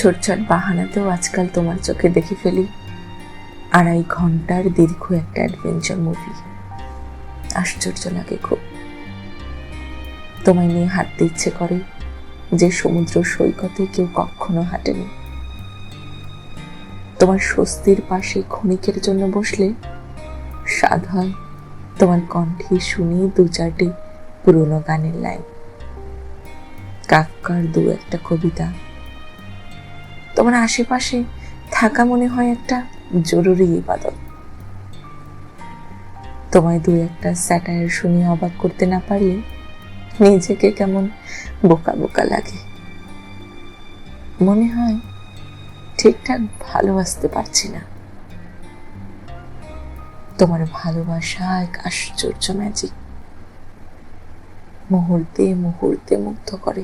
ছোটছাট বাহানাতেও আজকাল তোমার চোখে দেখে ফেলি 2.5 ঘন্টার দীর্ঘ একটা অ্যাডভেঞ্চার মুভি। আশ্চর্য লাগে খুব। তোমায় নিয়ে হাঁটতে ইচ্ছে করে যে সমুদ্র সৈকতে কেউ কখনো হাঁটেনি। তোমার স্বস্তির পাশে ক্ষণিকের জন্য বসলে স্বাদ হয় তোমার কণ্ঠে শুনি 2-4টি পুরোনো গানের লাইন, কাফকার 2-একটা কবিতা। তোমার আশেপাশে থাকা মনে হয় একটা জরুরি ইবাদত। তোমায় 2-একটা স্যাটায়ার শুনে অবাক করতে না পারলে নিজেকে কেমন বোকা বোকা লাগে। মনে হয় ঠিকঠাক ভালোবাসতে পারছি না। তোমার ভালোবাসা এক আশ্চর্য ম্যাজিক, মুহূর্তে মুহূর্তে মুগ্ধ করে।